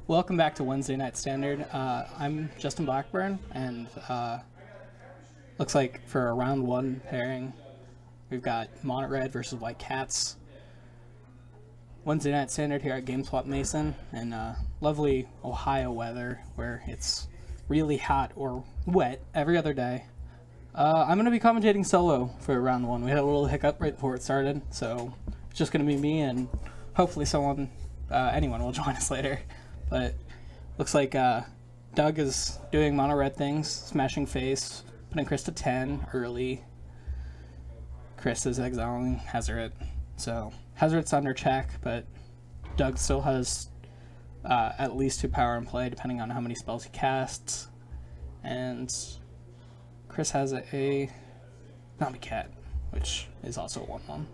Welcome back to Wednesday Night Standard. I'm Justin Blackburn, and looks like for a round one pairing, we've got Mono Red versus White Cats. Wednesday Night Standard here at GameSwap Mason, and lovely Ohio weather where it's really hot or wet every other day. I'm going to be commentating solo for round one. We had a little hiccup right before it started, so it's just going to be me, and hopefully anyone will join us later. But looks like Doug is doing mono red things, smashing face, putting Chris to 10 early. Chris is exiling Hazaret. So Hazaret's under check, but Doug still has at least 2 power in play, depending on how many spells he casts. And Chris has a Zombie Cat, which is also a 1/1.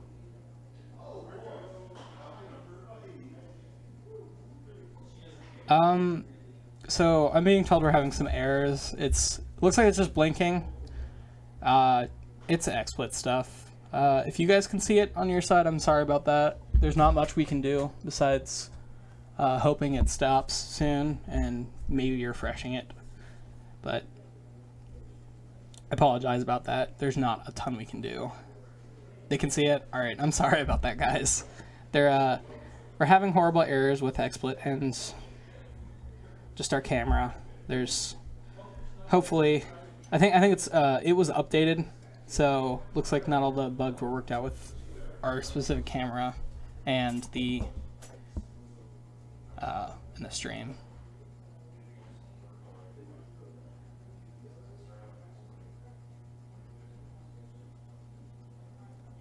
So I'm being told we're having some errors. It looks like it's just blinking. It's XSplit stuff. If you guys can see it on your side, I'm sorry about that. There's not much we can do besides hoping it stops soon and maybe refreshing it. But I apologize about that. There's not a ton we can do. They can see it? Alright, I'm sorry about that, guys. We're having horrible errors with XSplit and just our camera. There's hopefully I think it was updated, so looks like not all the bugs were worked out with our specific camera and in the stream.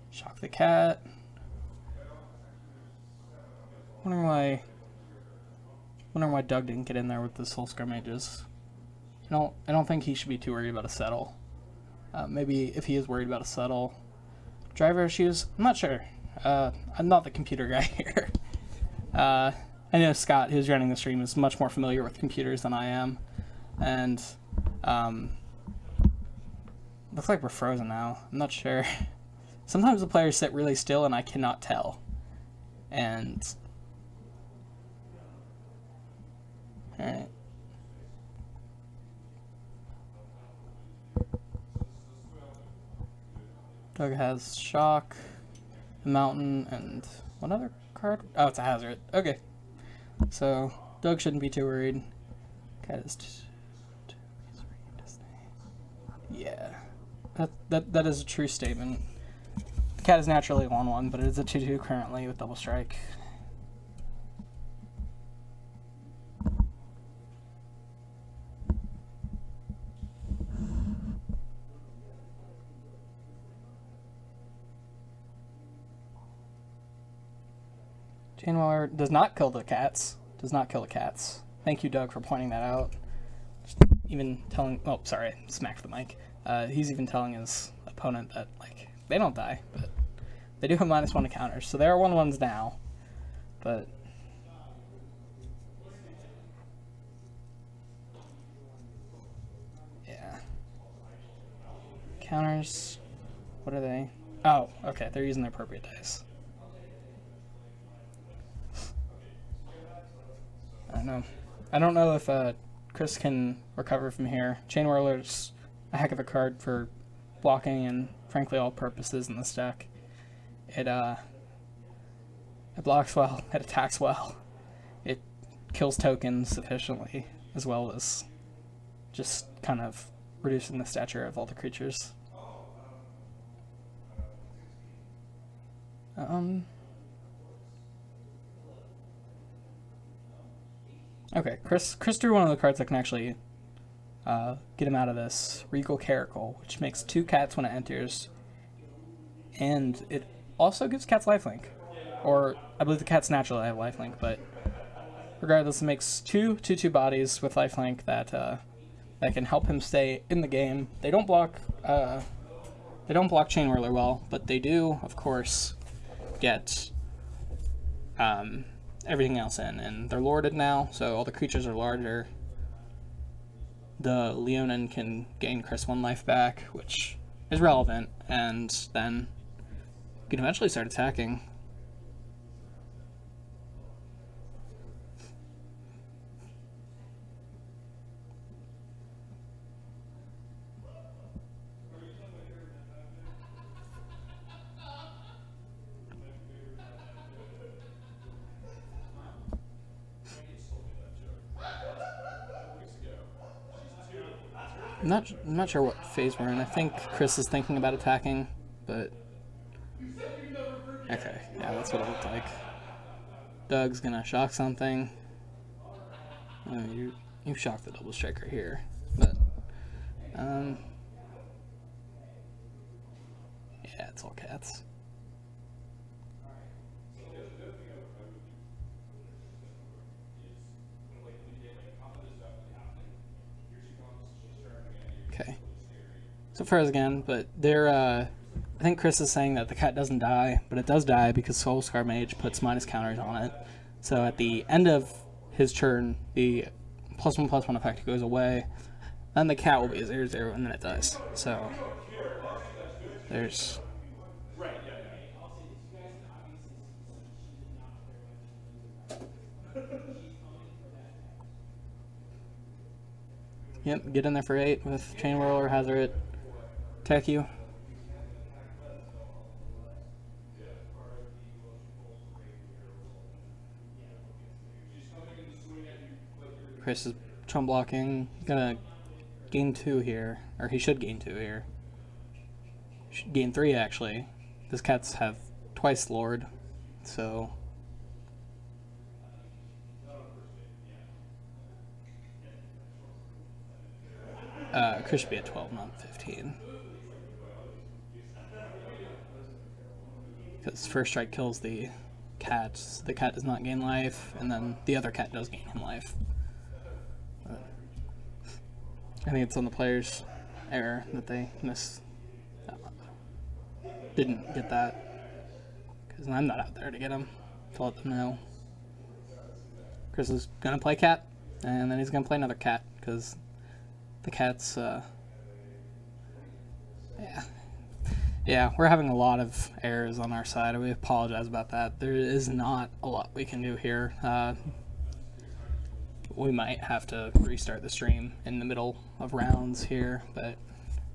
Shock the cat. Wondering why Doug didn't get in there with the soul scrimmages. I don't think he should be too worried about a settle. Maybe if he is worried about a settle. Driver issues? I'm not sure. I'm not the computer guy here. I know Scott, who's running the stream, is much more familiar with computers than I am. And looks like we're frozen now. I'm not sure. Sometimes the players sit really still and I cannot tell. And alright. Doug has Shock, Mountain, and one other card? Oh, it's a Hazard. Okay. So, Doug shouldn't be too worried. Cat is yeah. That is a true statement. The cat is naturally a 1/1, but it is a 2/2 currently with double strike. Chainwhirler does not kill the cats. Does not kill the cats. Thank you, Doug, for pointing that out. Just even telling... Oh, sorry. Smacked the mic. He's even telling his opponent that, like, they don't die, but they do have -1 to counters. So they are 1/1s now. But... yeah. Counters... what are they? Oh, okay. They're using their appropriate dice. I don't know if Chris can recover from here. Chainwhirler's a heck of a card for blocking and frankly all purposes in this deck. It blocks well, it attacks well, it kills tokens efficiently, as well as just kind of reducing the stature of all the creatures. Okay, Chris drew one of the cards that can actually get him out of this. Regal Caracal, which makes 2 cats when it enters. And it also gives cats lifelink. Or, I believe the cats naturally have lifelink, but regardless, it makes 2/2 bodies with lifelink that can help him stay in the game. They don't block Chainwhirler well, but they do, of course, get everything else in, and they're lorded now, so all the creatures are larger. The Leonin can gain Chris 1 life back, which is relevant, and then you can eventually start attacking. I'm not sure what phase we're in. I think Chris is thinking about attacking, but okay, yeah, that's what it looked like. Doug's gonna shock something. Oh, you shocked the double striker here, but yeah, it's all cats. Okay, so froze again, but they're I think Chris is saying that the cat doesn't die, but it does die because Soul Scar Mage puts minus counters on it. So at the end of his turn, the +1/+1 effect goes away, then the cat will be 0/0, and then it dies. So there's. Yep, get in there for 8 with Chain Whirl or Hazard. Attack you. Chris is chump blocking. He's gonna gain 2 here, or he should gain 2 here. Should gain 3 actually. This cats have twice Lord, so. Chris should be at 12, not 15. Because first strike kills the cat. So the cat does not gain life, and then the other cat does gain him life. But I think it's on the player's error that they didn't get that. Because I'm not out there to get him, to let them know. Chris is going to play cat, and then he's going to play another cat, because the cat's, yeah, we're having a lot of errors on our side. We apologize about that. There is not a lot we can do here. We might have to restart the stream in the middle of rounds here, but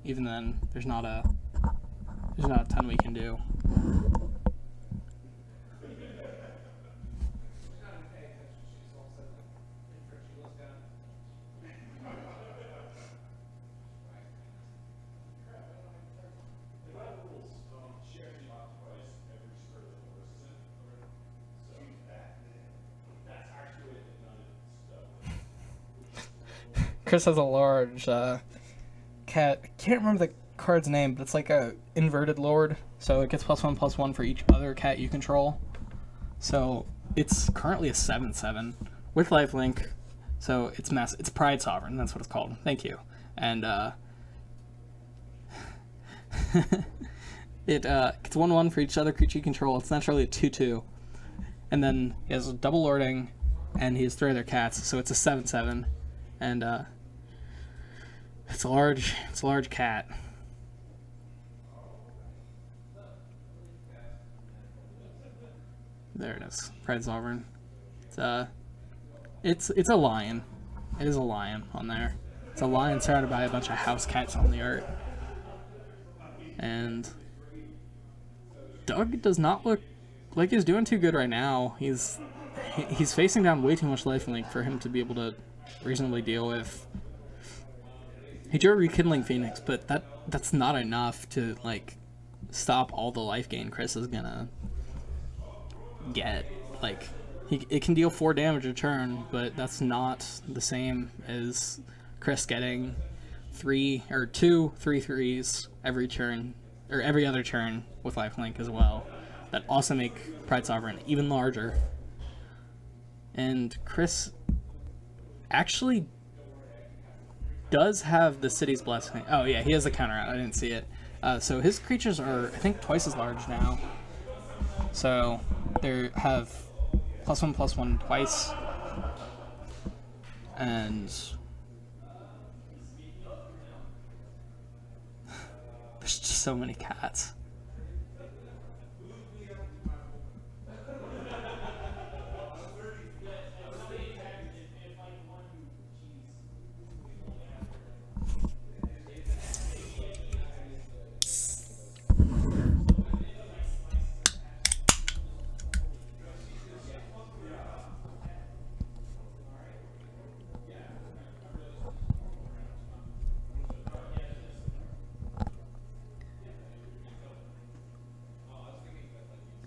even then, there's not a ton we can do. Chris has a large cat. I can't remember the card's name, but it's like a inverted lord. So it gets +1/+1 for each other cat you control. So it's currently a 7/7 with lifelink. So it's Pride Sovereign. That's what it's called. Thank you. And it gets 1/1 for each other creature you control. It's naturally a 2/2, and then he has a double lording, and he has 3 other cats. So it's a 7/7, and it's a large cat. There it is, Pride Sovereign. It's a lion. It is a lion on there. It's a lion surrounded by a bunch of house cats on the art. And Doug does not look like he's doing too good right now. He's facing down way too much lifelink for him to be able to reasonably deal with. He drew a Rekindling Phoenix, but that's not enough to like stop all the life gain Chris is gonna get. Like it can deal 4 damage a turn, but that's not the same as Chris getting 2 3/3s every turn, or every other turn with lifelink as well. That also make Pride Sovereign even larger. And Chris actually does have the City's Blessing. Oh yeah, he has the counter out. I didn't see it. So his creatures are, I think, twice as large now. So they have +1/+1 twice. And there's just so many cats.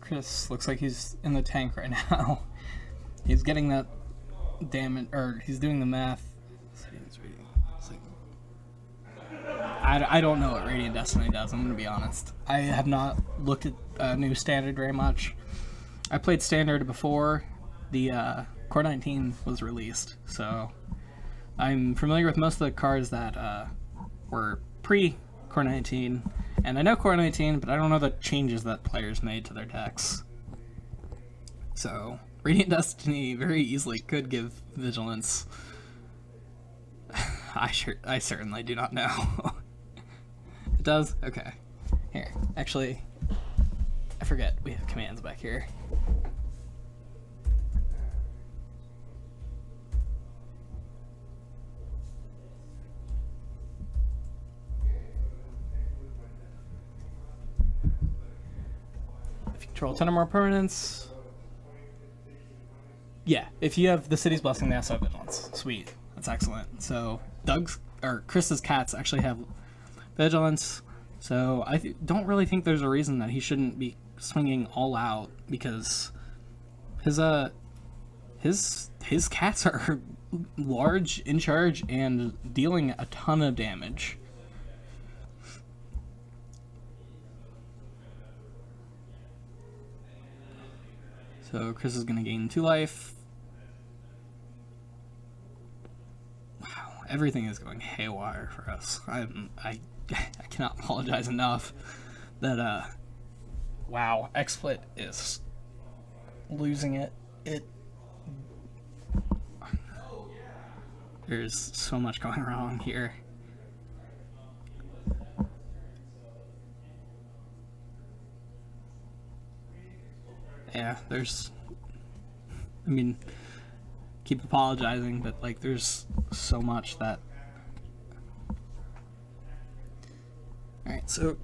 Chris looks like he's in the tank right now. He's getting that damage, or he's doing the math. I don't know what Radiant Destiny does, I'm going to be honest. I have not looked at new Standard very much. I played Standard before the Core 19 was released, so I'm familiar with most of the cards that were pre-Core 19, and I know Core 19, but I don't know the changes that players made to their decks. So, Radiant Destiny very easily could give Vigilance. I certainly do not know. It does? Okay. Here, actually, I forget, we have commands back here. If you control 10 or more permanents, yeah, if you have the City's Blessing, they also have Vigilance. Sweet. That's excellent. So, Chris's cats actually have Vigilance, so I don't really think there's a reason that he shouldn't be swinging all out, because his cats are large, in charge, and dealing a ton of damage. So Chris is going to gain 2 life. Wow, everything is going haywire for us. I cannot apologize enough that wow, XSplit is losing it. There's so much going wrong here. Yeah, I mean, keep apologizing, but like there's so much that. Alright, so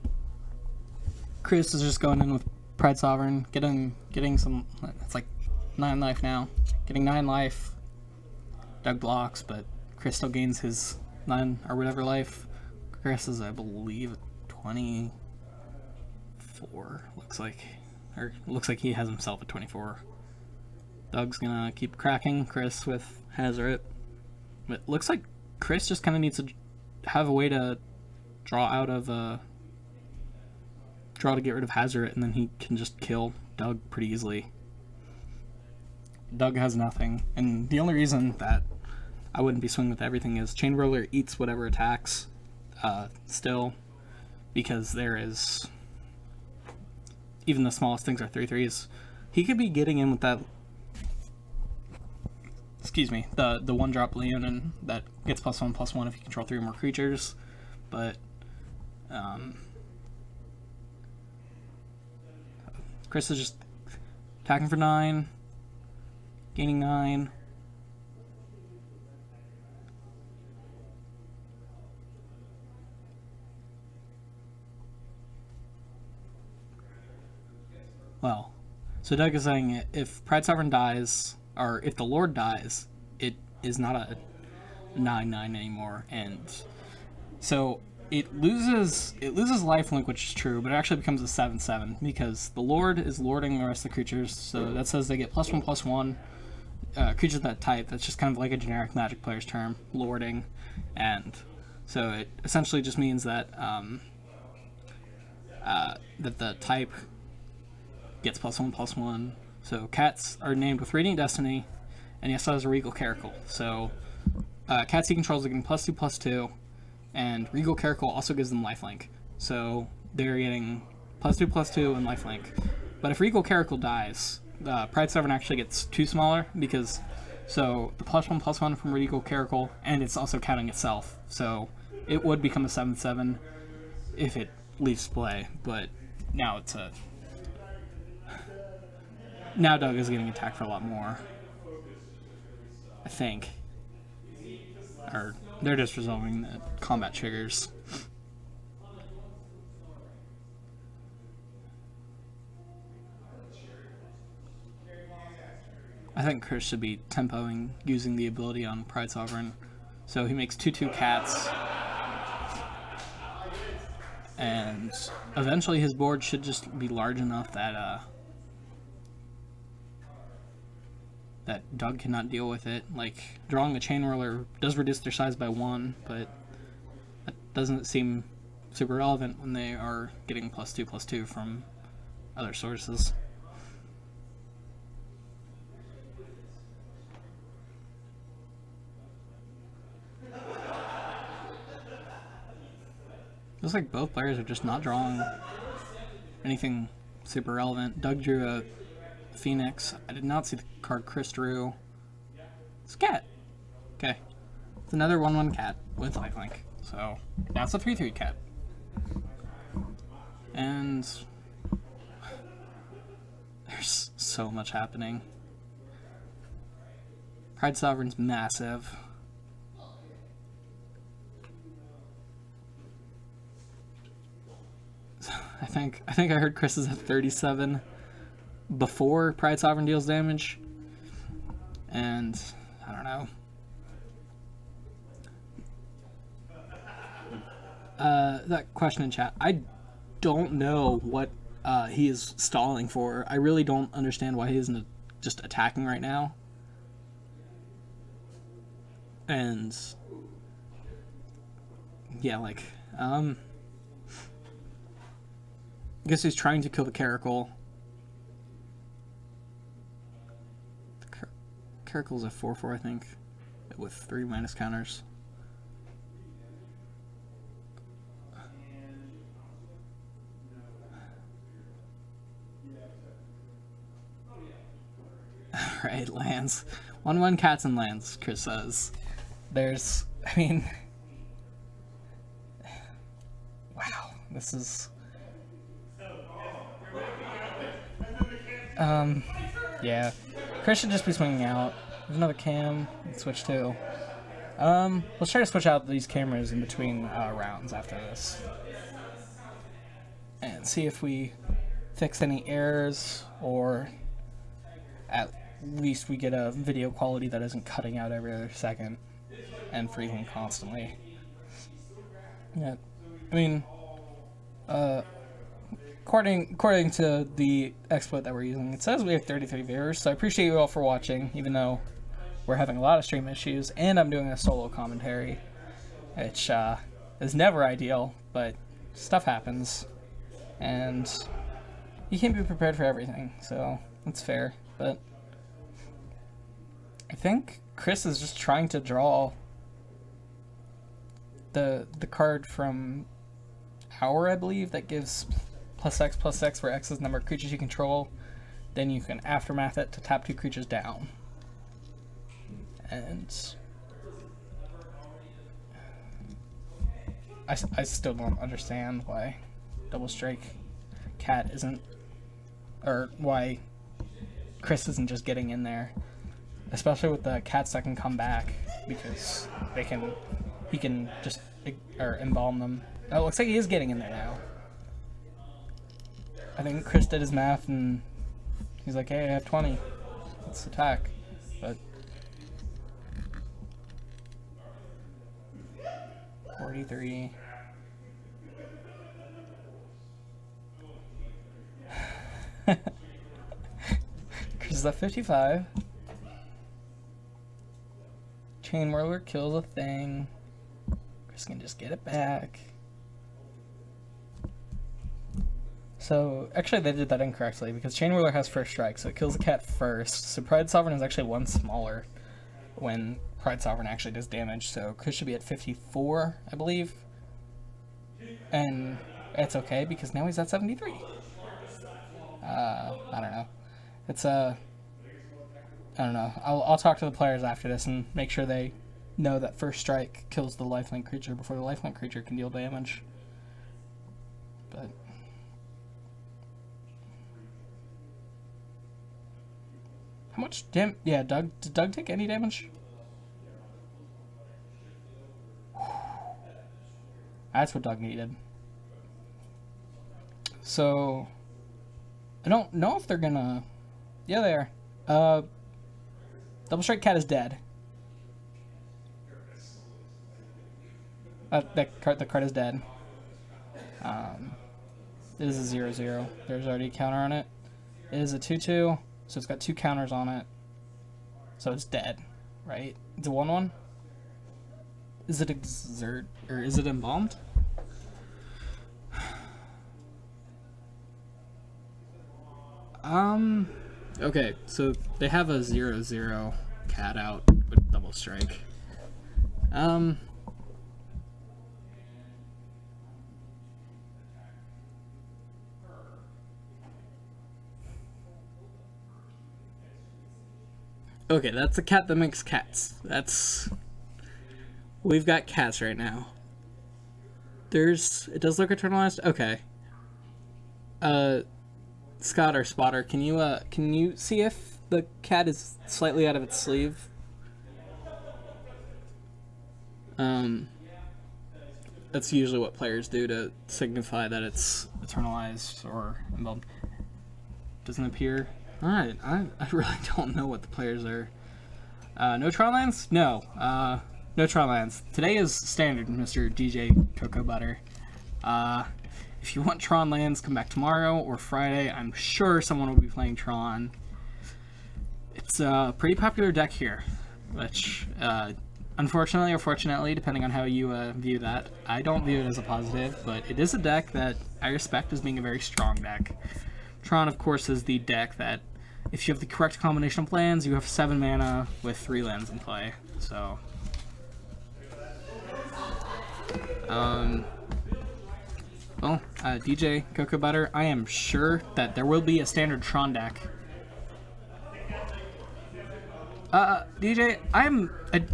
Chris is just going in with Pride Sovereign, getting some, it's like 9 life now, getting 9 life. Doug blocks, but Chris still gains his 9 or whatever life. Chris is, I believe, 24, looks like he has himself at 24. Doug's gonna keep cracking Chris with Hazoret. It looks like Chris just kind of needs to have a way to draw to get rid of Hazoret, and then he can just kill Doug pretty easily. Doug has nothing, and the only reason that I wouldn't be swinging with everything is Chain Roller eats whatever attacks still, because there is, even the smallest things are 3/3s. He could be getting in with that, excuse me, the 1-drop Leonin that gets +1/+1 if you control 3 or more creatures, but Chris is just attacking for 9, gaining 9. Well, so Doug is saying if Pride Sovereign dies, or if the Lord dies, it is not a 9/9 anymore, and so it loses lifelink, which is true, but it actually becomes a 7/7 because the Lord is lording the rest of the creatures. So that says they get +1/+1. Creatures of that type. That's just kind of like a generic Magic player's term, lording, and so it essentially just means that that the type gets +1/+1. So cats are named with Radiant Destiny, and he also has a Regal Caracal. So cats he controls are getting +2/+2, and Regal Caracal also gives them lifelink. So they're getting +2/+2 and lifelink. But if Regal Caracal dies, Pride Sovereign actually gets 2 smaller, because so the +1/+1 from Regal Caracal, and it's also counting itself. So it would become a 7/7 if it leaves play, but now it's a. Now Doug is getting attacked for a lot more, I think. Or they're just resolving the combat triggers. I think Chris should be tempoing using the ability on Pride Sovereign. So he makes 2/2 cats. And eventually his board should just be large enough that that Doug cannot deal with it. Like, drawing a Chain Whirler does reduce their size by 1, but that doesn't seem super relevant when they are getting +2/+2 from other sources. Looks like both players are just not drawing anything super relevant. Doug drew a Phoenix. I did not see the card Chris drew. It's a cat. Okay. It's another 1/1 cat with lifelink. So now it's a 3/3 cat. And there's so much happening. Pride Sovereign's massive. I think I heard Chris is at 37 before Pride Sovereign deals damage, and I don't know. That question in chat, I don't know what he is stalling for. I really don't understand why he isn't just attacking right now. And yeah, like, I guess he's trying to kill the Caracal. The Caracal's a 4/4, I think, with 3 minus counters. Alright, lands. 1/1 cats and lands, Chris says. There's, I mean, wow, this is... yeah. Chris should just be swinging out. There's another cam. Let's switch to. Let's try to switch out these cameras in between rounds after this. And see if we fix any errors, or at least we get a video quality that isn't cutting out every other second and freezing constantly. Yeah. I mean, according to the exploit that we're using, it says we have 33 viewers, so I appreciate you all for watching, even though we're having a lot of stream issues, and I'm doing a solo commentary, which is never ideal, but stuff happens, and you can't be prepared for everything, so that's fair. But I think Chris is just trying to draw the card from Hour, I believe, that gives +X/+X, where X is the number of creatures you control. Then you can Aftermath it to tap 2 creatures down. And I still don't understand why Double Strike Cat isn't, or why Chris isn't just getting in there, especially with the cats that can come back, because he can just embalm them. Oh, it looks like he is getting in there now. I think Chris did his math and he's like, hey, I have 20. Let's attack. But 43. Chris is at 55. Chain Whirler kills a thing. Chris can just get it back. So, actually they did that incorrectly, because Chain Whirler has first strike, so it kills the cat first. So Pride Sovereign is actually 1 smaller when Pride Sovereign actually does damage, so Chris should be at 54, I believe. And it's okay, because now he's at 73. I don't know. It's I don't know. I'll talk to the players after this and make sure they know that first strike kills the lifelink creature before the lifelink creature can deal damage. But how much damage? Yeah, did Doug take any damage? That's what Doug needed. So I don't know if they're gonna. Yeah, they are. Double Strike Cat is dead. The card is dead. It is a 0/0. There's already a counter on it. It is a 2/2, so it's got 2 counters on it. so it's dead, right? It's a 1/1. Is it exert or is it embalmed? Okay, so they have a 0/0 cat out with double strike. Okay, that's a cat that makes cats. We've got cats right now. It does look eternalized? Okay. Scott or Spotter, can you see if the cat is slightly out of its sleeve? That's usually what players do to signify that it's eternalized or embalmed. Doesn't appear. Alright, I really don't know what the players are. No Tron lands? No. No Tron lands. Today is standard, Mr. DJ Cocoa Butter. If you want Tron lands, come back tomorrow or Friday. I'm sure someone will be playing Tron. It's a pretty popular deck here, which, unfortunately or fortunately, depending on how you view that, I don't view it as a positive, but it is a deck that I respect as being a very strong deck. Tron, of course, is the deck that, if you have the correct combination of lands, you have 7 mana with 3 lands in play, so... Well, DJ Cocoa Butter, I am sure that there will be a standard Tron deck. DJ, I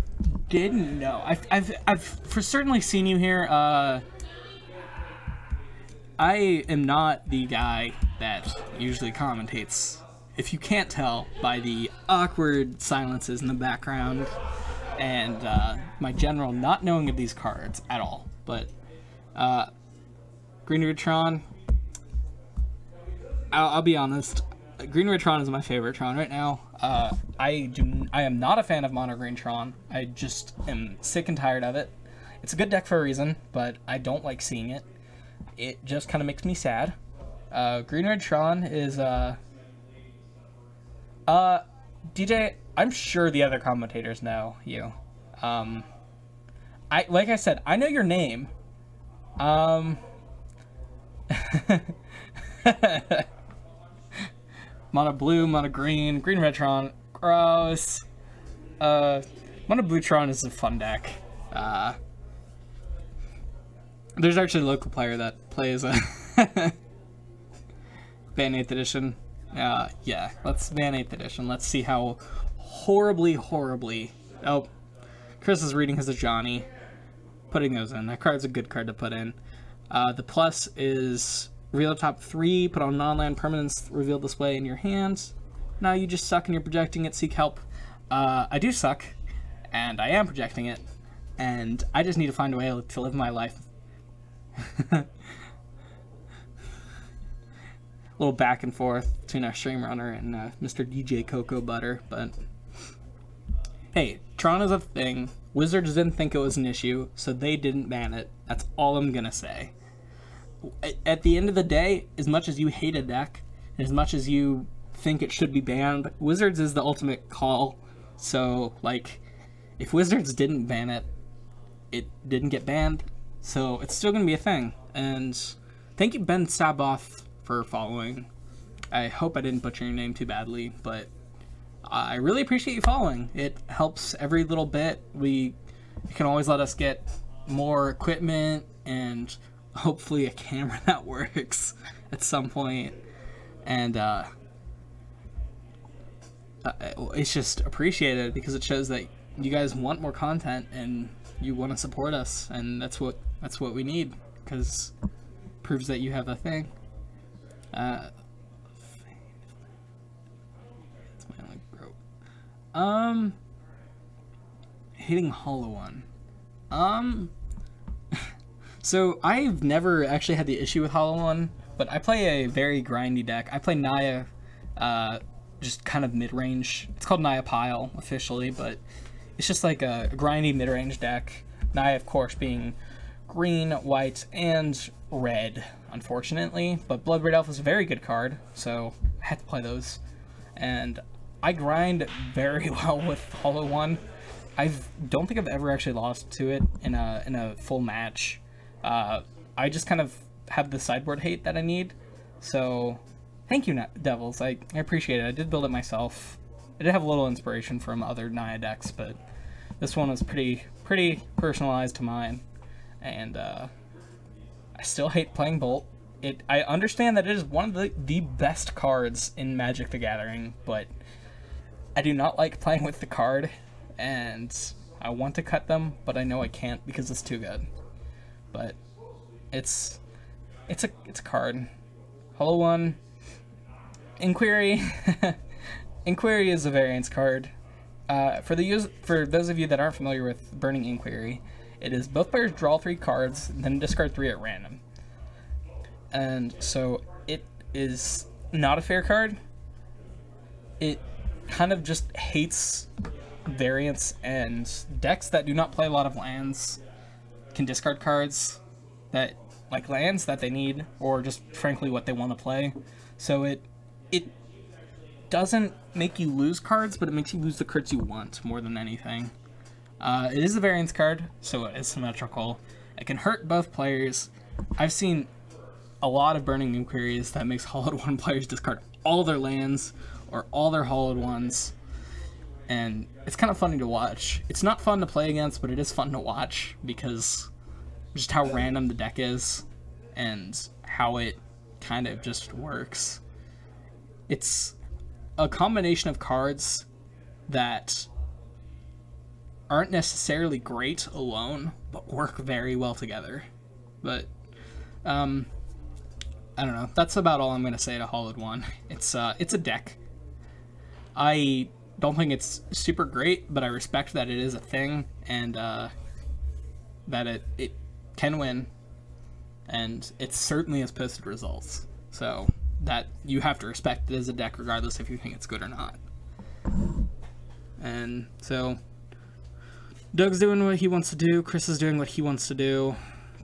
didn't know. I've for certainly seen you here. I am not the guy that usually commentates. If you can't tell by the awkward silences in the background and my general not knowing of these cards at all, but Green Red Tron, I'll be honest, Green Red Tron is my favorite Tron right now. I am not a fan of Mono Green Tron. I just am sick and tired of it. It's a good deck for a reason, but I don't like seeing it. It just kind of makes me sad. Green Red Tron is DJ, I'm sure the other commentators know you. Like I said, I know your name. Mono Blue, Mono Green, Green Red Tron, gross. Mono Blue Tron is a fun deck. There's actually a local player that plays a ban 8th edition. Yeah, let's ban 8th edition. Let's see how horribly... Oh, Chris is reading his Johnny. Putting those in. That card's a good card to put in. The plus is reveal the top 3, put on non-land permanents, reveal display in your hands. Now you just suck and you're projecting it, seek help. I do suck, and I am projecting it, and I just need to find a way to live my life. A little back and forth between our stream runner and Mr. DJ Cocoa Butter, but hey, Tron is a thing. Wizards didn't think it was an issue, so they didn't ban it. That's all I'm gonna say. At the end of the day, as much as you hate a deck, and as much as you think it should be banned, Wizards is the ultimate call. So, like, if Wizards didn't ban it, it didn't get banned, so it's still gonna be a thing. And thank you, Ben Saboth, for following. I hope I didn't butcher your name too badly, but I really appreciate you following. It helps every little bit. You can always let us get more equipment and hopefully a camera that works at some point. And it's just appreciated because it shows that you guys want more content and you want to support us, and that's what we need, because it proves that you have a thing. That's my only grope. Hitting Hollow One. So I've never actually had the issue with Hollow One, but I play a very grindy deck. I play Naya, just kind of mid-range. It's called Naya Pile officially, but it's just like a grindy mid-range deck. Naya, of course, being green, white, and red, unfortunately. But Blood Red Elf is a very good card, so I had to play those. And I grind very well with Hollow One. I don't think I've ever actually lost to it in a full match. I just kind of have the sideboard hate that I need. So, thank you, Devils. I appreciate it. I did build it myself. I did have a little inspiration from other Naya decks, but this one was pretty personalized to mine. And I still hate playing Bolt. I understand that it is one of the best cards in Magic the Gathering, but I do not like playing with the card, and I want to cut them, but I know I can't because it's too good. But it's a card. Hollow One, Inquiry. Inquiry is a variance card. For those of you that aren't familiar with Burning Inquiry, it is both players draw 3 cards, then discard 3 at random. And so it is not a fair card. It kind of just hates variance, and decks that do not play a lot of lands can discard cards that, like lands that they need, or just frankly what they want to play. So it doesn't make you lose cards, but it makes you lose the cards you want more than anything. It is a variance card, so it is symmetrical. It can hurt both players. I've seen a lot of Burning Inquiries that makes Hollowed One players discard all their lands or all their Hollowed Ones, and it's kind of funny to watch. It's not fun to play against, but it is fun to watch because just how random the deck is and how it kind of just works. It's a combination of cards that aren't necessarily great alone, but work very well together. But I don't know. That's about all I'm going to say to Hollowed One. It's a deck. I don't think it's super great, but I respect that it is a thing, and that it can win, and it certainly has posted results. So that you have to respect it as a deck regardless if you think it's good or not. And so Doug's doing what he wants to do. Chris is doing what he wants to do.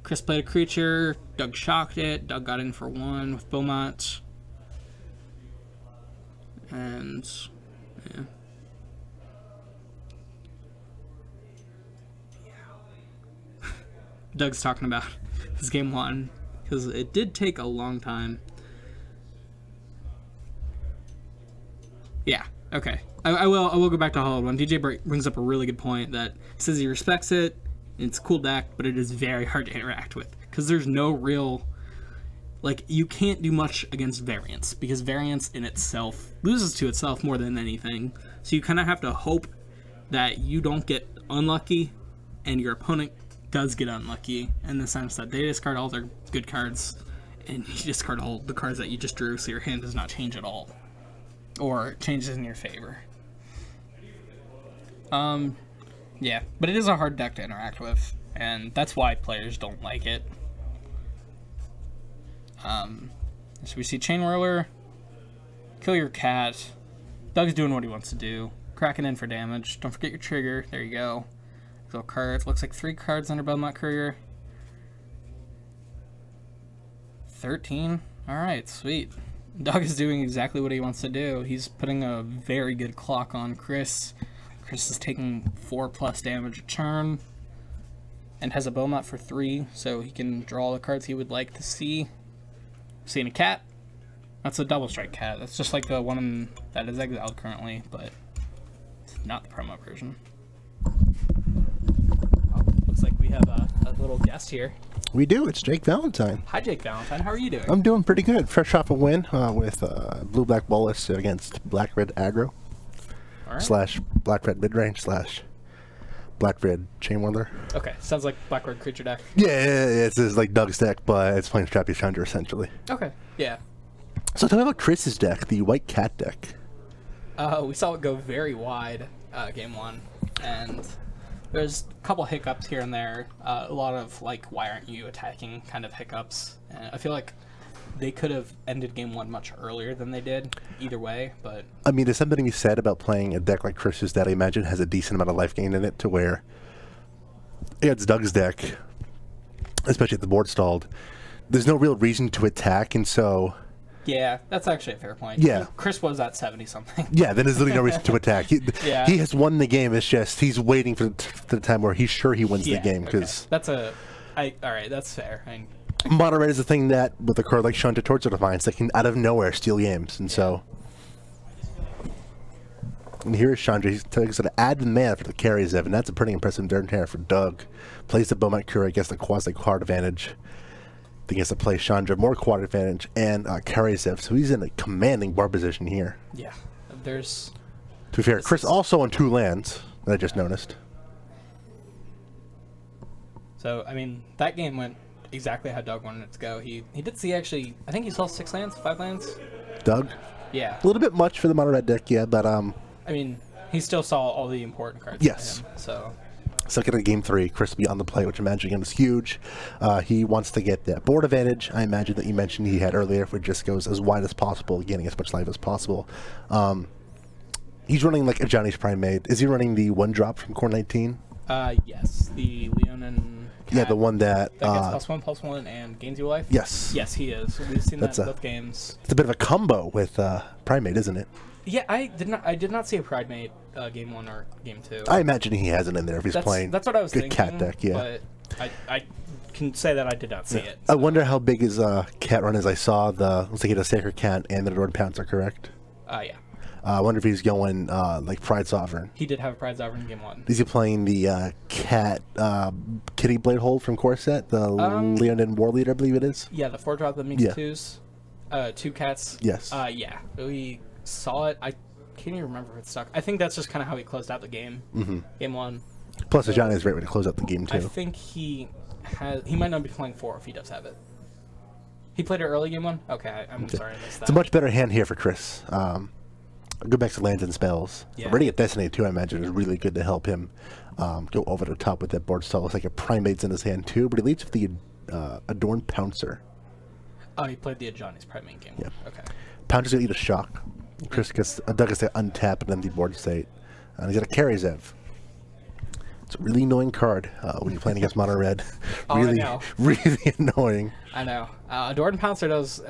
Chris played a creature. Doug shocked it. Doug got in for 1 with Beaumont. And yeah. Doug's talking about his game 1 because it did take a long time. Yeah, okay. I will go back to Hollowed One. DJ brings up a really good point that says he respects it. It's a cool deck, but it is very hard to interact with because there's no real, like, you can't do much against variance because variance in itself loses to itself more than anything. So you kind of have to hope that you don't get unlucky and your opponent does get unlucky in the sense that they discard all their good cards and you discard all the cards that you just drew, so your hand does not change at all or changes in your favor. Yeah, but it is a hard deck to interact with, and that's why players don't like it. So we see Chain Whirler, kill your cat. Doug's doing what he wants to do. Cracking in for damage. Don't forget your trigger. There you go. Go cards. Looks like 3 cards under Belmont Courier. 13. Alright, sweet. Doug is doing exactly what he wants to do. He's putting a very good clock on Chris. Chris is taking 4+ damage a turn and has a Beaumont for 3, so he can draw the cards he would like to see. Seeing a cat. That's a double strike cat. That's just like the one that is exiled currently, but it's not the promo version. Oh, looks like we have a little guest here. We do. It's Jake Valentine. Hi, Jake Valentine. How are you doing? I'm doing pretty good. Fresh off a win with Blue-Black Bolus against Black-Red Aggro. Right. Slash Black-Red Midrange slash Black-Red Chain Whirler. Okay, sounds like Black-Red creature deck. Yeah, it's like Doug's deck, but it's playing Strappy Chandra essentially. Okay, yeah. So tell me about Chris's deck, the White Cat deck. We saw it go very wide game 1, and there's a couple hiccups here and there. A lot of, like, why aren't you attacking kind of hiccups. And I feel like they could have ended game 1 much earlier than they did, either way, but... I mean, there's something to be said about playing a deck like Chris's that I imagine has a decent amount of life gain in it, to where it's Doug's deck, especially if the board stalled. There's no real reason to attack, and so Yeah, that's actually a fair point. Yeah. Chris was at 70-something. Yeah, then there's literally no reason to attack. He has won the game. It's just he's waiting for the time where he's sure he wins the game. Because that's all right, that's fair. Mono Red is the thing that, with a card like Chandra Torture Defiance, that can out of nowhere steal games. And so... And here is Chandra. He's going to add the mana for the carries, and that's a pretty impressive turn here for Doug. Plays the Beaumont Courier, gets the quasi-quad advantage. Then he has to play Chandra, more quad advantage, and Karasev. So he's in a commanding board position here. Yeah. There's... To be fair, Chris also on 2 lands, that I just noticed. So, I mean, that game went exactly how Doug wanted it to go. He did see, actually, I think he saw 6 lands, 5 lands. Doug? Yeah. A little bit much for the mono red deck, yeah, but... I mean, he still saw all the important cards. Yes. For him, so... Second of game 3, Chris will be on the play, which I imagine again is huge. He wants to get that board advantage. I imagine that you mentioned he had earlier, which just goes as wide as possible, getting as much life as possible. He's running like a Johnny's Primate. Is he running the 1-drop from Core 19? Yes, the Leonin cat. Yeah, the one that gets +1/+1 and gains you life. Yes. Yes, he is. We've seen that in both games. It's a bit of a combo with Primate, isn't it? Yeah, I did not see a Primate game 1 or game 2. I imagine he has it in there if he's playing. That's what I was good thinking. Cat deck, yeah. But I can say that I did not see it. So. I wonder how big his cat run is. I saw looks like he had a Sacred Cat and the Adored Pouncer, correct? Yeah. I wonder if he's going like Pride Sovereign. He did have a Pride Sovereign in game 1. Is he playing the cat Kitty Blade Hold from Core Set, the Leonin War Leader, I believe it is? Yeah, the 4-drop that makes 2s. 2 cats. Yes. Yeah. We saw it. I can't even remember if it stuck. I think that's just kind of how he closed out the game. Game 1. Plus, the Johnny is right way to close out the game, too. I think he might not be playing 4 if he does have it. He played it early game 1? Okay, I'm sorry I missed that. It's a much better hand here for Chris. Go back to lands and spells. Yeah. Radiant Destiny, too, I imagine, is really good to help him go over the top with that board stall. Looks like a Primate's in his hand, too, but he leads with the Adorned Pouncer. Oh, he played the Johnny's Primate game. Yeah. Okay. Pouncer's going to eat a shock. Chris gets, Doug gets to untap an empty board state. And he's got a Karasev. It's a really annoying card when you're playing against Mono Red. Really, really annoying. I know. Adorned Pouncer does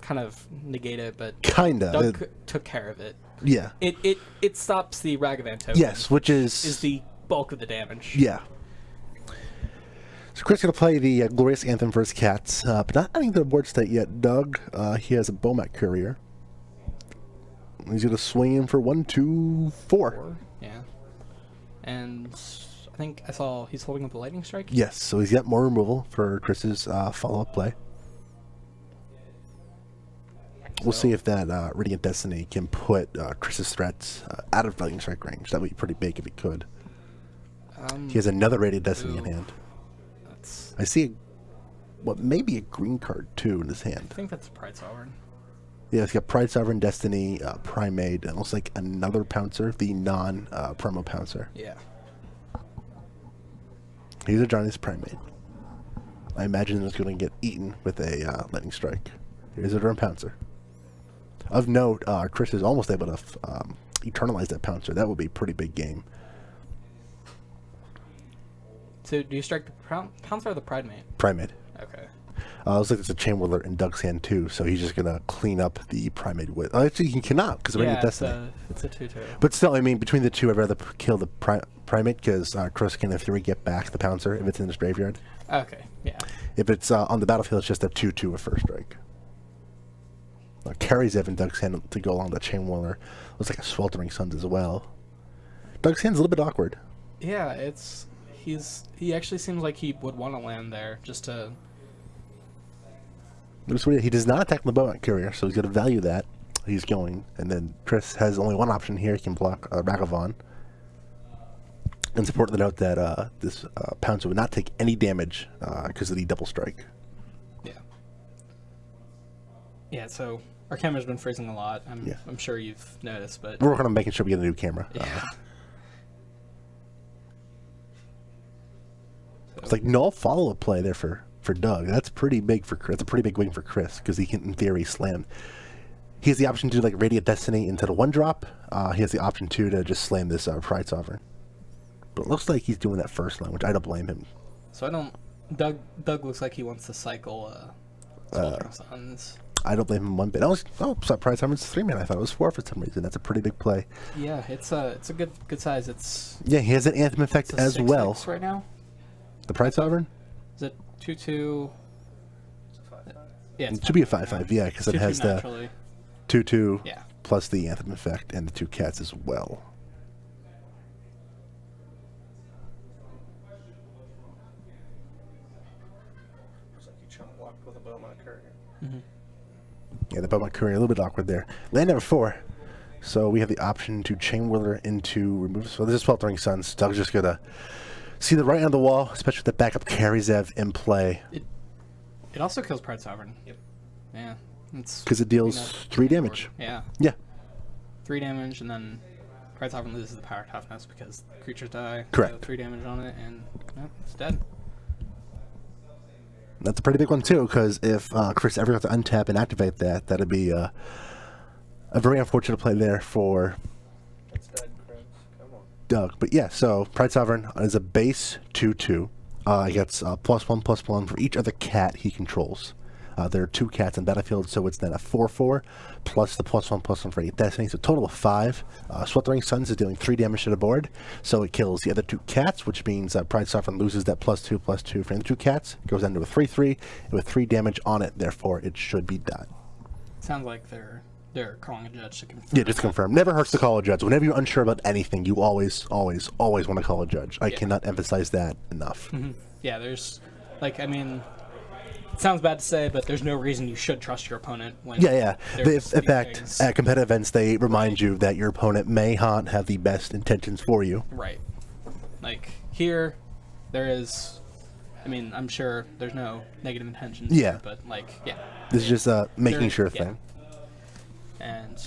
kind of negate it, but kinda. Doug took care of it. Yeah. It stops the Ragavan token. Yes, which is the bulk of the damage. Yeah. So Chris going to play the Glorious Anthem for his cats, but not adding to the board state yet. Doug, he has a Beaumont Courier. He's going to swing in for 1, 2, 4. Yeah. And I think I saw he's holding up a Lightning Strike. Yes, so he's got more removal for Chris's follow-up play. We'll see if that Radiant Destiny can put Chris's threats out of Lightning Strike range. That would be pretty big if he could. He has another Radiant Destiny in hand. I see what maybe a green card too in his hand. I think that's a Pride Sovereign. Yeah, it's got Pride Sovereign, Destiny, Primate, and looks like another Pouncer, the non-promo Pouncer. Yeah. He's a Johnny's Primate. I imagine it's going to get eaten with a Lightning Strike. Here's a Durham Pouncer. Of note, Chris is almost able to eternalize that Pouncer. That would be a pretty big game. So, do you strike the Pouncer or the Primate? Primate. Okay. Looks like it's a Chain Whirler in Doug's hand too, so he's just going to clean up the Primate with... Oh, actually, he cannot, because of Radiant Destiny. It's a 2/2. But still, I mean, between the two, I'd rather kill the Primate, because Chris can, in theory, get back the Pouncer if it's in his graveyard. Okay, yeah. If it's on the battlefield, it's just a 2/2 with first strike. Carries Evan Doug's hand to go along the Chain Whirler. Looks like a Sweltering Suns as well. Doug's hand's a little bit awkward. Yeah, he actually seems like he would want to land there just to... He does not attack the Beaumont Courier, so he's going to value that. He's going. And then Chris has only one option here. He can block Ragavan. And it's important to note that this Pouncer would not take any damage because of the double strike. Yeah. Yeah, so our camera's been freezing a lot. I'm sure you've noticed, but... We're working on making sure we get a new camera. Yeah. It's like no follow-up play there for Doug. That's pretty big for Chris. That's a pretty big win for Chris because he can, in theory, slam. He has the option to do like Radiant Destiny into the 1-drop. He has the option to just slam this Pride Sovereign. But it looks like he's doing that first line, which I don't blame him. So I don't... Doug looks like he wants to cycle Sweltering Suns. I don't blame him one bit. Prize Harmon's 3-man. I thought it was 4 for some reason. That's a pretty big play. Yeah, it's a good size. It's yeah, he has an Anthem effect as 6/6 well. right now. The Pride Sovereign? Is it 2/2? Yeah, it should be a 5/5. Yeah, because it has the 2/2 plus the Anthem effect and the 2 cats as well. Looks like you chump blocked with a Beaumont Courier. Yeah, the Beaumont Courier, a little bit awkward there. Land number 4. So we have the option to Chain Whirler into remove. So this is Sweltering Suns. Doug's just going to see the right end of the wall, especially with the backup Karizev in play. It also kills Pride Sovereign. Yep. Yeah. Because it deals 3 damage. Yeah. Yeah. 3 damage, and then Pride Sovereign loses the power toughness because creatures die. Correct. 3 damage on it, and it's dead. That's a pretty big one, too, because if Chris ever got to untap and activate that, that'd be a very unfortunate play there for It's dead, Chris. Come on. Doug. But yeah, so Pride Sovereign is a base 2/2. He gets +1/+1 for each other cat he controls. There are 2 cats in battlefield, so it's then a 4/4 plus the +1/+1 for any destiny. So a total of 5. Sweltering Suns is dealing 3 damage to the board, so it kills the other 2 cats, which means Pride Sovereign loses that +2/+2 for the 2 cats. Goes down to a 3/3 with 3 damage on it. Therefore, it should be done. Sounds like they're calling a judge to confirm. Yeah, just confirm. Never hurts to call a judge. Whenever you're unsure about anything, you always want to call a judge. I cannot emphasize that enough. Yeah, there's, like, I mean, it sounds bad to say, but there's no reason you should trust your opponent when. Yeah. In fact, at competitive events, they remind you that your opponent may not have the best intentions for you. Right. Like here, there is. I mean, I'm sure there's no negative intentions. Yeah. Here, but like, yeah. This is just making sure thing. And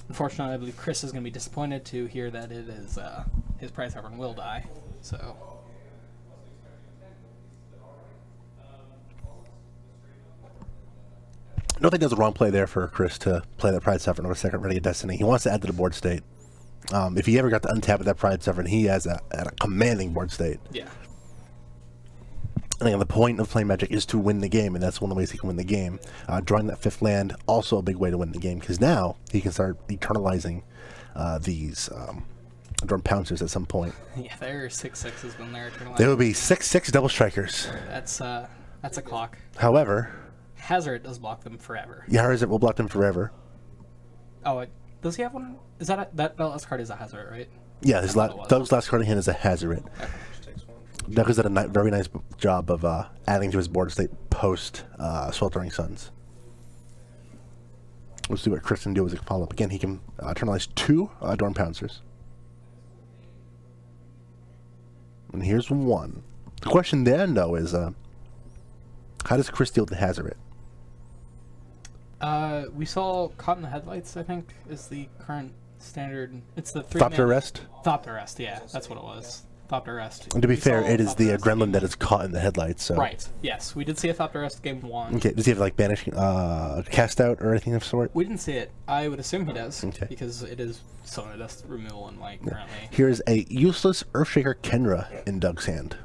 unfortunately, I believe Chris is going to be disappointed to hear that it is his Pride Sovereign will die. So. I don't think there's a wrong play there for Chris to play that Pride Sovereign over second Renegade Destiny. He wants to add to the board state. If he ever got to untap with that Pride Sovereign, he has a commanding board state. Yeah. I think the point of playing Magic is to win the game, and that's one of the ways he can win the game. Drawing that 5th land, also a big way to win the game, because now he can start eternalizing these Dorm Pouncers at some point. Yeah, they're 6/6s when they're eternalizing. They would be 6/6 double strikers. That's a clock. However, Hazard does block them forever. Yeah, Hazard will block them forever. Oh, does he have one? Is that that last card is a Hazard, right? Yeah, Doug's last card in hand is a Hazard. Okay. Doug has done a very nice job of adding to his board state post Sweltering Suns. Let's see what Chris can do as a follow-up. Again, he can eternalize 2 Dorm Pouncers. And here's 1. The question then, though, is how does Chris deal with the Hazard? We saw Caught in the Headlights, I think, is the current standard. It's the 3 Thopter Arrest? Thopter Arrest, yeah, that's what it was. Thopter Arrest. And to be fair, it is the gremlin that is caught in the headlights. So. Right, yes. We did see a Thopter Arrest game 1. Okay, does he have like banish, cast out or anything of sort? We didn't see it. I would assume he does, okay. because it is Sona Dust removal and like currently. Here's a useless Earthshaker Kenra in Doug's hand.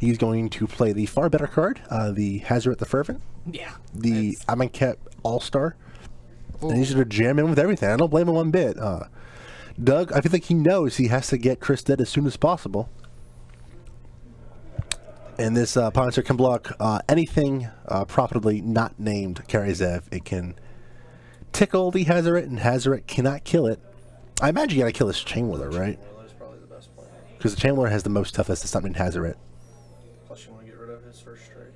He's going to play the far better card, the Hazard the Fervent. Yeah. The Amonkhet All-Star. And he's going to jam in with everything. I don't blame him one bit. Doug, I feel like he knows he has to get Chris dead as soon as possible. And this Pouncer can block anything profitably not named Karizev. It can tickle the Hazaret, and Hazaret cannot kill it. I imagine you gotta kill this Chain Whirler, right? Chain probably the best play. Because the Chain Whirler has the most toughness to stop named Hazaret. Plus you want to get rid of his first trade.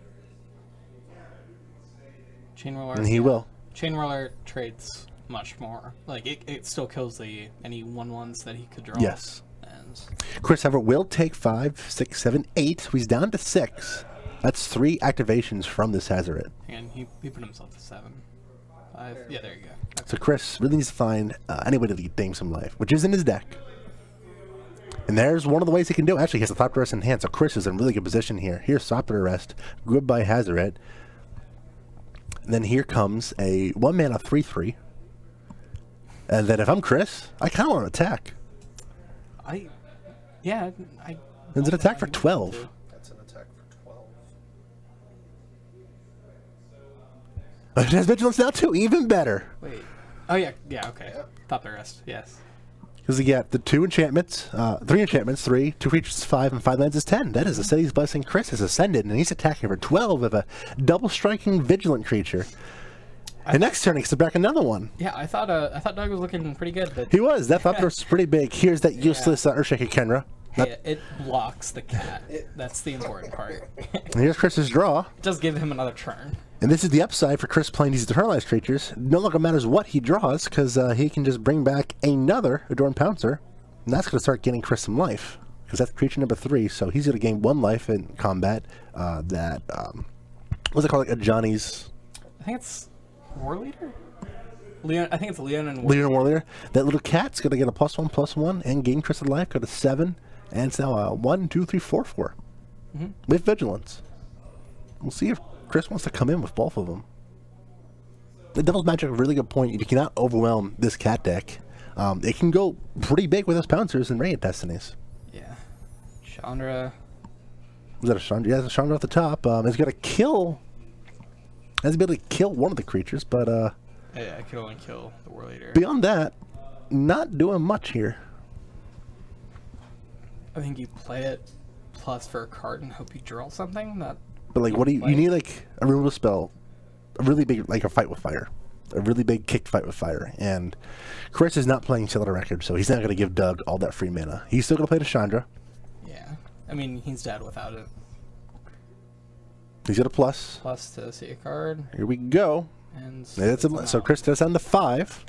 Chain Roller. And he will. Chain Roller trades much more. Like, it still kills any 1/1s that he could draw. Yes. And Chris Everett will take 5, 6, 7, 8. So he's down to 6. That's 3 activations from this Hazaret. and he put himself to 7. 5. Yeah, there you go. So Chris really needs to find any way to redeem some life, which is in his deck. And there's one of the ways he can do it. Actually, he has a Thopter Arrest in hand, so Chris is in really good position here. Here's Thopter Arrest, goodbye Hazaret. And then here comes a 1-mana 3/3. And then if I'm Chris, I kind of want to attack. It's an attack for 12. That's an attack for 12. It has vigilance now too, even better. Wait. Oh yeah, yeah. Okay. Thought the rest. Yes. Because you get the 2 enchantments, 3 enchantments, 3, 2 creatures 5, and 5 lands is 10. That is a City's Blessing. Chris has ascended, and he's attacking for 12 of a double striking vigilant creature. And next turn he gets to back another one. Yeah, I thought Doug was looking pretty good, but He was. That thought was pretty big. Here's that useless Earthshaker Kenra. yeah, it blocks the cat. That's the important part. And here's Chris's draw. Just give him another turn. And this is the upside for Chris playing these eternalized creatures. No longer matters what he draws, because he can just bring back another Adorned Pouncer. And that's going to start getting Chris some life. Because that's creature number 3, so he's going to gain 1 life in combat. What's it called? Like a Johnny's... I think it's War Leader? Leon, I think it's Leon and Leader and War Leader. That little cat's going to get a +1/+1 and gain Chris of life. Go to 7. And it's now 1, 2, 3, 4, 4. With Vigilance. We'll see if Chris wants to come in with both of them. The Devil's Magic, a really good point. If you cannot overwhelm this cat deck, it can go pretty big with those Pouncers and Radiant Destinies. Yeah. Chandra. Was that a Chandra? Yeah, it's a Chandra off the top. It's going to kill... Has the ability to kill one of the creatures, but... Yeah, I could only kill the War Leader. Beyond that, not doing much here. I think you play it plus for a card and hope you draw something. That. But like, what do you need? Like a removal spell, a really big, like a Fight with Fire, a really big kicked Fight with Fire. And Chris is not playing Seal of the Record, so he's not going to give Doug all that free mana. He's still going to play the Chandra. Yeah, I mean he's dead without it. He's got a plus. Plus to see a card. Here we go. And So Chris does on the 5.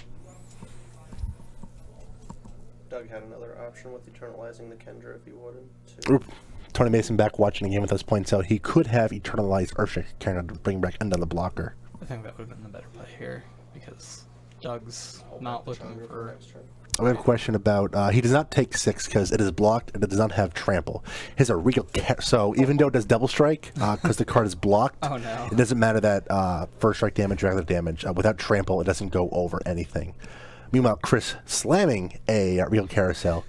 Doug had another option with eternalizing the Kendra if he wanted to. Oop. Tony Mason back watching the game with us points out he could have eternalized Earthshaker Kenra to bring back another blocker. I think that would have been the better play here because Doug's not looking for. Next turn. We have a question about, he does not take 6 because it is blocked and it does not have trample. His a real so even though it does double strike, because the card is blocked, Oh no. it doesn't matter that first strike damage, regular damage. Without trample, it doesn't go over anything. Meanwhile, Chris slamming a real carousel.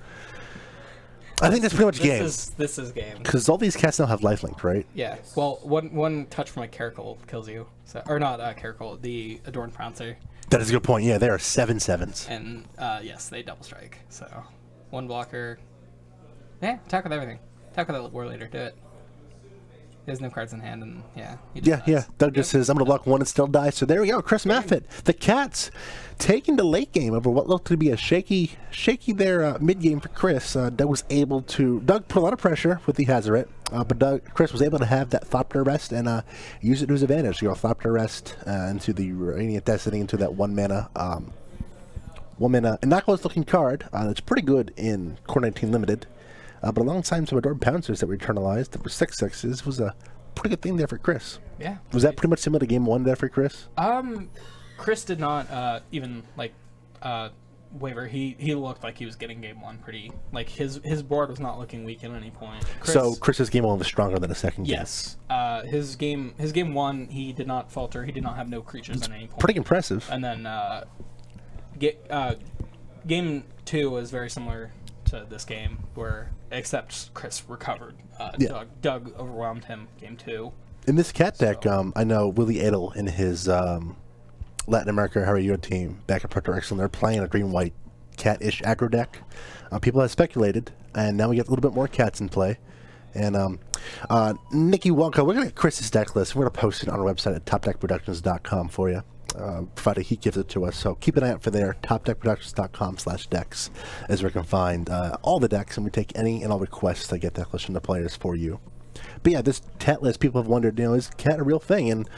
I think that's pretty much game. This is game. Because all these cats now have lifelink, right? Yeah. Well, one touch from a Caracal kills you. So, or not Caracal, the Adorned Pouncer. That is a good point. Yeah, there are 7/7s. And yes, they double strike. So 1 blocker. Yeah, attack with everything. Attack with that War Leader. Do it. He has no cards in hand, and yeah. He just Yeah. dies. Doug just says, I'm going to block 1 and still die. So there we go. Chris Maphet. The Cats taking the late game over what looked to be a shaky there mid game for Chris. Doug was able to... Doug put a lot of pressure with the Hazaret, but Chris was able to have that Thopter Rest and use it to his advantage. You know, Thopter Rest into the Radiant Destiny, into that 1 mana... 1 mana innocuous looking card that's pretty good in Core 19 Limited. But alongside some Adorned Pouncers that were eternalized, that were 6/6s, was a pretty good thing there for Chris. Yeah. Was that pretty much similar to game 1 there for Chris? Chris did not even like waver. He looked like he was getting game 1 pretty. Like his board was not looking weak at any point. So Chris's game 1 was stronger than the second game. Yes. His game 1 he did not falter. He did not have no creatures at any point. Pretty impressive. And then game 2 was very similar to this game, where except Chris recovered. Yeah. Doug overwhelmed him game 2. In this cat deck, I know Willie Edel in his Latin America How Are You team back at Puerto Rico, they're playing a green-white cat-ish aggro deck. People have speculated, and now we get a little bit more cats in play. And Nikki Wonka, we're going to get Chris's deck list. We're going to post it on our website at topdeckproductions.com for you. Provided he gives it to us, so keep an eye out for there. topdeckproductions.com/decks is where you can find all the decks, and we take any and all requests to get deck lists from the players for you. But yeah, this cat list, people have wondered, is cat a real thing? And